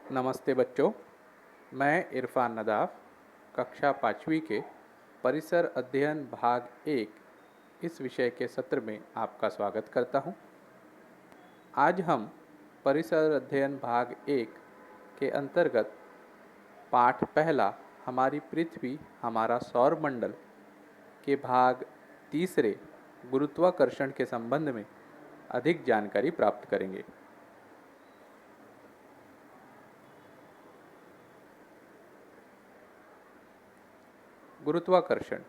नमस्ते बच्चों, मैं इरफान नदाफ कक्षा 5वीं के परिसर अध्ययन भाग 1 इस विषय के सत्र में आपका स्वागत करता हूं। आज हम परिसर अध्ययन भाग 1 के अंतर्गत पाठ पहला हमारी पृथ्वी हमारा सौर मंडल के भाग तीसरे गुरुत्वाकर्षण के संबंध में अधिक जानकारी प्राप्त करेंगे। गुरुत्वाकर्षण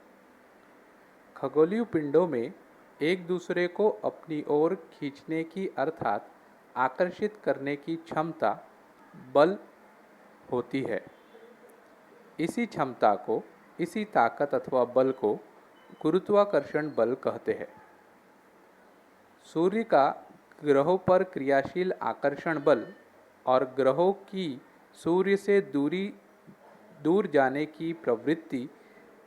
खगोलीय पिंडों में एक दूसरे को अपनी ओर खींचने की अर्थात आकर्षित करने की क्षमता बल होती है। इसी क्षमता को, इसी ताकत अथवा बल को गुरुत्वाकर्षण बल कहते हैं। सूर्य का ग्रहों पर क्रियाशील आकर्षण बल और ग्रहों की सूर्य से दूर जाने की प्रवृत्ति,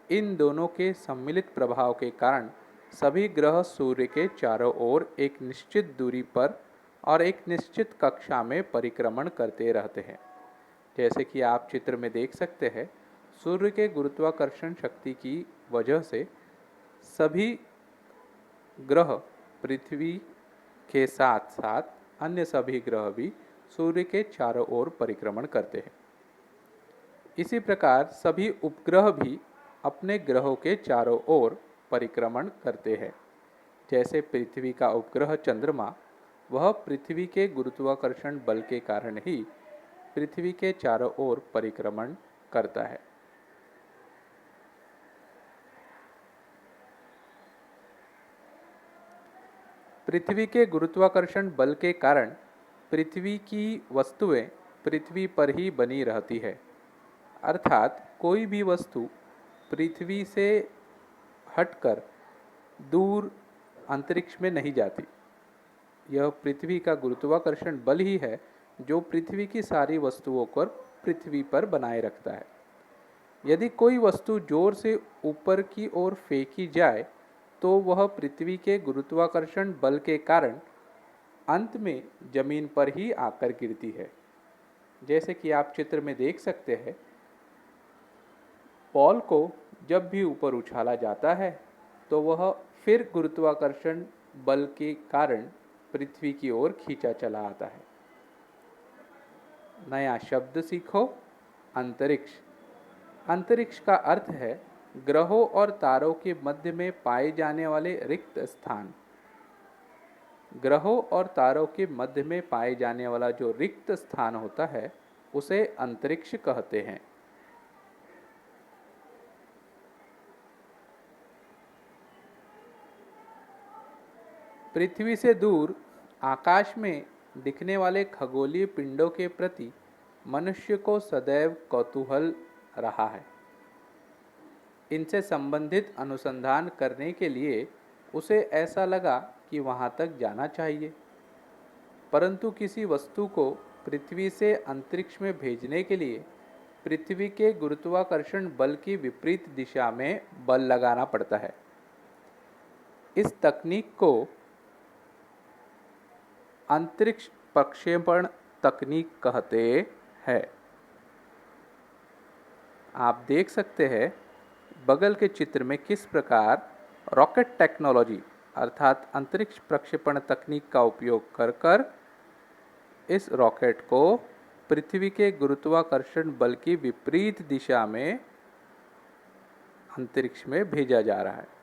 इन दोनों के सम्मिलित प्रभाव के कारण सभी ग्रह सूर्य के चारों ओर एक निश्चित दूरी पर और एक निश्चित कक्षा में परिक्रमण करते रहते हैं। जैसे कि आप चित्र में देख सकते हैं, सूर्य के गुरुत्वाकर्षण शक्ति की वजह से सभी ग्रह पृथ्वी के साथ साथ अन्य सभी ग्रह भी सूर्य के चारों ओर परिक्रमण करते हैं। इसी प्रकार सभी उपग्रह भी अपने ग्रहों के चारों ओर परिक्रमण करते हैं। जैसे पृथ्वी का उपग्रह चंद्रमा, वह पृथ्वी के गुरुत्वाकर्षण बल के कारण ही पृथ्वी के चारों ओर परिक्रमण करता है। पृथ्वी के गुरुत्वाकर्षण बल के कारण पृथ्वी की वस्तुएं पृथ्वी पर ही बनी रहती है, अर्थात कोई भी वस्तु पृथ्वी से हटकर दूर अंतरिक्ष में नहीं जाती। यह पृथ्वी का गुरुत्वाकर्षण बल ही है जो पृथ्वी की सारी वस्तुओं को पृथ्वी पर बनाए रखता है। यदि कोई वस्तु जोर से ऊपर की ओर फेंकी जाए तो वह पृथ्वी के गुरुत्वाकर्षण बल के कारण अंत में जमीन पर ही आकर गिरती है। जैसे कि आप चित्र में देख सकते हैं, बॉल को जब भी ऊपर उछाला जाता है तो वह फिर गुरुत्वाकर्षण बल के कारण पृथ्वी की ओर खींचा चला आता है। नया शब्द सीखो, अंतरिक्ष। अंतरिक्ष का अर्थ है ग्रहों और तारों के मध्य में पाए जाने वाले रिक्त स्थान। ग्रहों और तारों के मध्य में पाए जाने वाला जो रिक्त स्थान होता है उसे अंतरिक्ष कहते हैं। पृथ्वी से दूर आकाश में दिखने वाले खगोलीय पिंडों के प्रति मनुष्य को सदैव कौतूहल रहा है। इनसे संबंधित अनुसंधान करने के लिए उसे ऐसा लगा कि वहां तक जाना चाहिए, परंतु किसी वस्तु को पृथ्वी से अंतरिक्ष में भेजने के लिए पृथ्वी के गुरुत्वाकर्षण बल की विपरीत दिशा में बल लगाना पड़ता है। इस तकनीक को अंतरिक्ष प्रक्षेपण तकनीक कहते हैं। आप देख सकते हैं बगल के चित्र में किस प्रकार रॉकेट टेक्नोलॉजी अर्थात अंतरिक्ष प्रक्षेपण तकनीक का उपयोग कर इस रॉकेट को पृथ्वी के गुरुत्वाकर्षण बल की विपरीत दिशा में अंतरिक्ष में भेजा जा रहा है।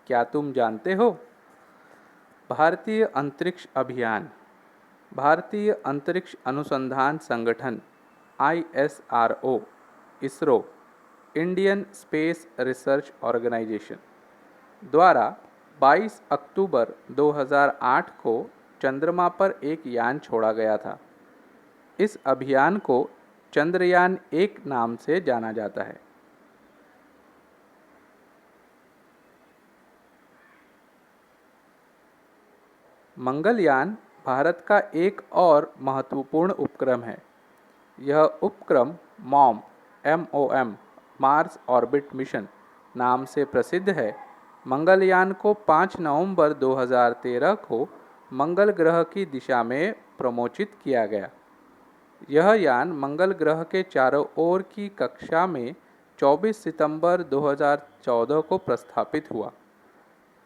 क्या तुम जानते हो, भारतीय अंतरिक्ष अभियान, भारतीय अंतरिक्ष अनुसंधान संगठन ISRO, ISRO, Indian space research organisation द्वारा 22 अक्टूबर 2008 को चंद्रमा पर एक यान छोड़ा गया था। इस अभियान को चंद्रयान 1 नाम से जाना जाता है। मंगलयान भारत का एक और महत्वपूर्ण उपक्रम है। यह उपक्रम MOM मार्स ऑर्बिट मिशन नाम से प्रसिद्ध है, मंगलयान को 5 नवंबर 2013 को मंगल ग्रह की दिशा में प्रमोचित किया गया। यह यान मंगल ग्रह के चारों ओर की कक्षा में 24 सितंबर 2014 को प्रस्थापित हुआ।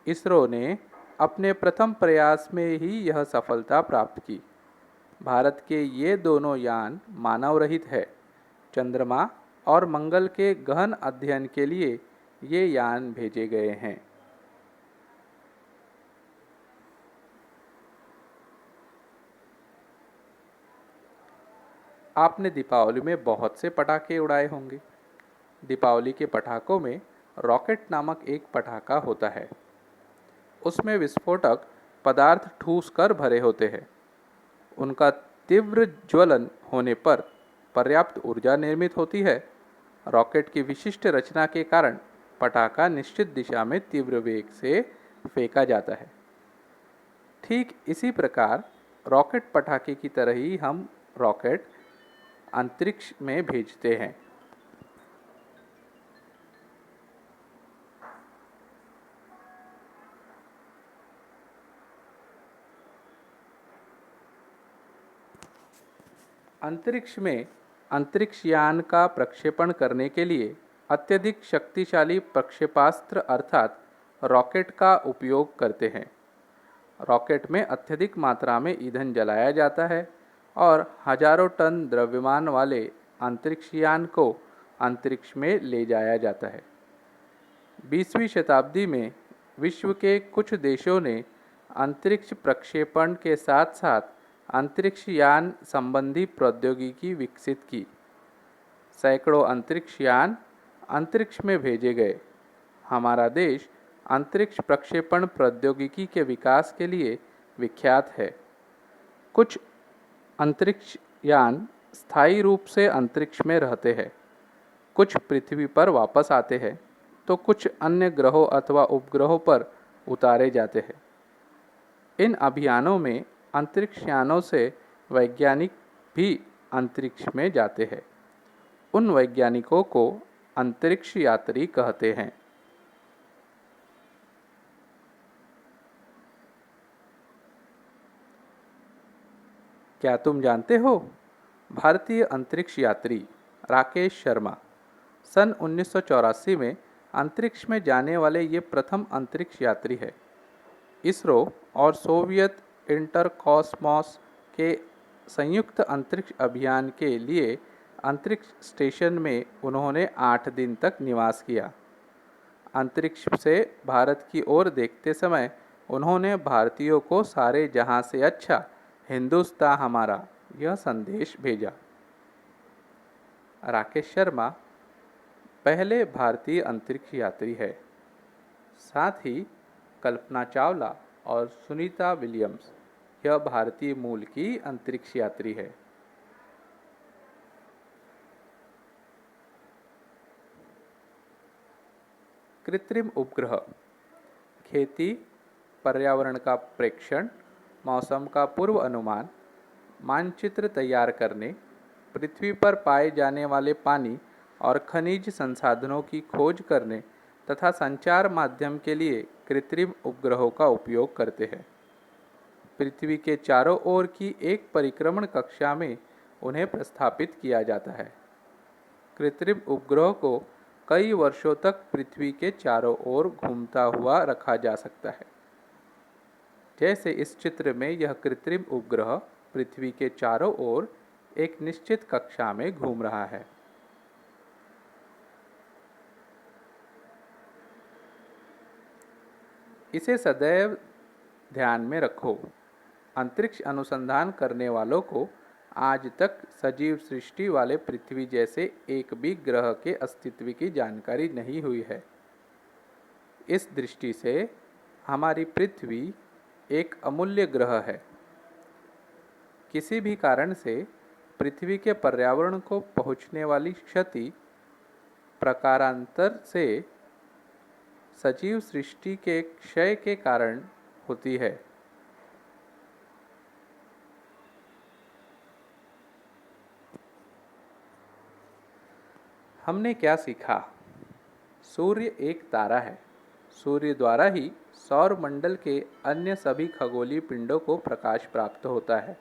इसरो ने अपने प्रथम प्रयास में ही यह सफलता प्राप्त की। भारत के ये दोनों यान मानव रहित है। चंद्रमा और मंगल के गहन अध्ययन के लिए ये यान भेजे गए हैं। आपने दीपावली में बहुत से पटाखे उड़ाए होंगे। दीपावली के पटाखों में रॉकेट नामक एक पटाखा होता है। उसमें विस्फोटक पदार्थ ठूस कर भरे होते हैं। उनका तीव्र ज्वलन होने पर पर्याप्त ऊर्जा निर्मित होती है। रॉकेट की विशिष्ट रचना के कारण पटाखा निश्चित दिशा में तीव्र वेग से फेंका जाता है। ठीक इसी प्रकार रॉकेट पटाखे की तरह ही हम रॉकेट अंतरिक्ष में भेजते हैं। अंतरिक्ष में अंतरिक्षयान का प्रक्षेपण करने के लिए अत्यधिक शक्तिशाली प्रक्षेपास्त्र अर्थात रॉकेट का उपयोग करते हैं। रॉकेट में अत्यधिक मात्रा में ईंधन जलाया जाता है और हजारों टन द्रव्यमान वाले अंतरिक्षयान को अंतरिक्ष में ले जाया जाता है। 20वीं शताब्दी में विश्व के कुछ देशों ने अंतरिक्ष प्रक्षेपण के साथ साथ अंतरिक्ष यान संबंधी प्रौद्योगिकी विकसित की। सैकड़ों अंतरिक्ष यान अंतरिक्ष में भेजे गए। हमारा देश अंतरिक्ष प्रक्षेपण प्रौद्योगिकी के विकास के लिए विख्यात है। कुछ अंतरिक्ष यान स्थायी रूप से अंतरिक्ष में रहते हैं, कुछ पृथ्वी पर वापस आते हैं, तो कुछ अन्य ग्रहों अथवा उपग्रहों पर उतारे जाते हैं। इन अभियानों में अंतरिक्ष यानों से वैज्ञानिक भी अंतरिक्ष में जाते हैं। उन वैज्ञानिकों को अंतरिक्ष यात्री कहते हैं। क्या तुम जानते हो, भारतीय अंतरिक्ष यात्री राकेश शर्मा सन 1984 में अंतरिक्ष में जाने वाले ये प्रथम अंतरिक्ष यात्री है। इसरो और सोवियत इंटरकॉस्मॉस के संयुक्त अंतरिक्ष अभियान के लिए अंतरिक्ष स्टेशन में उन्होंने 8 दिन तक निवास किया। अंतरिक्ष से भारत की ओर देखते समय उन्होंने भारतीयों को सारे जहां से अच्छा हिंदुस्तान हमारा यह संदेश भेजा। राकेश शर्मा पहले भारतीय अंतरिक्ष यात्री है। साथ ही कल्पना चावला और सुनीता विलियम्स यह भारतीय मूल की अंतरिक्ष यात्री है। कृत्रिम उपग्रह खेती, पर्यावरण का प्रेक्षण, मौसम का पूर्व अनुमान, मानचित्र तैयार करने, पृथ्वी पर पाए जाने वाले पानी और खनिज संसाधनों की खोज करने तथा संचार माध्यम के लिए कृत्रिम उपग्रहों का उपयोग करते हैं। पृथ्वी के चारों ओर की एक परिक्रमण कक्षा में उन्हें प्रस्थापित किया जाता है। कृत्रिम उपग्रह को कई वर्षों तक पृथ्वी के चारों ओर घूमता हुआ रखा जा सकता है। जैसे इस चित्र में यह कृत्रिम उपग्रह पृथ्वी के चारों ओर एक निश्चित कक्षा में घूम रहा है। इसे सदैव ध्यान में रखो, अंतरिक्ष अनुसंधान करने वालों को आज तक सजीव सृष्टि वाले पृथ्वी जैसे एक भी ग्रह के अस्तित्व की जानकारी नहीं हुई है। इस दृष्टि से हमारी पृथ्वी एक अमूल्य ग्रह है। किसी भी कारण से पृथ्वी के पर्यावरण को पहुंचने वाली क्षति प्रकारांतर से सजीव सृष्टि के क्षय के कारण होती है। हमने क्या सीखा? सूर्य एक तारा है। सूर्य द्वारा ही सौर मंडल के अन्य सभी खगोलीय पिंडों को प्रकाश प्राप्त होता है।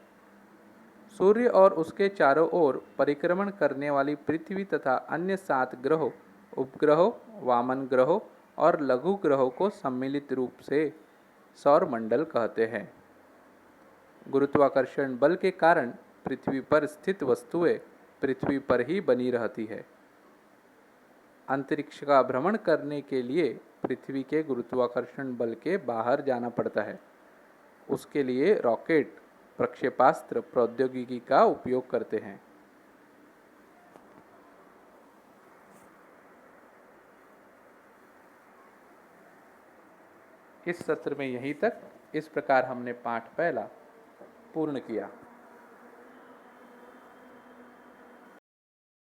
सूर्य और उसके चारों ओर परिक्रमण करने वाली पृथ्वी तथा अन्य 7 ग्रहों, उपग्रहों, वामन ग्रहों और लघु ग्रहों को सम्मिलित रूप से सौर मंडल कहते हैं। गुरुत्वाकर्षण बल के कारण पृथ्वी पर स्थित वस्तुएं पृथ्वी पर ही बनी रहती है। अंतरिक्ष का भ्रमण करने के लिए पृथ्वी के गुरुत्वाकर्षण बल के बाहर जाना पड़ता है। उसके लिए रॉकेट, प्रक्षेपास्त्र प्रौद्योगिकी का उपयोग करते हैं। इस सत्र में यहीं तक। इस प्रकार हमने पाठ पहला पूर्ण किया।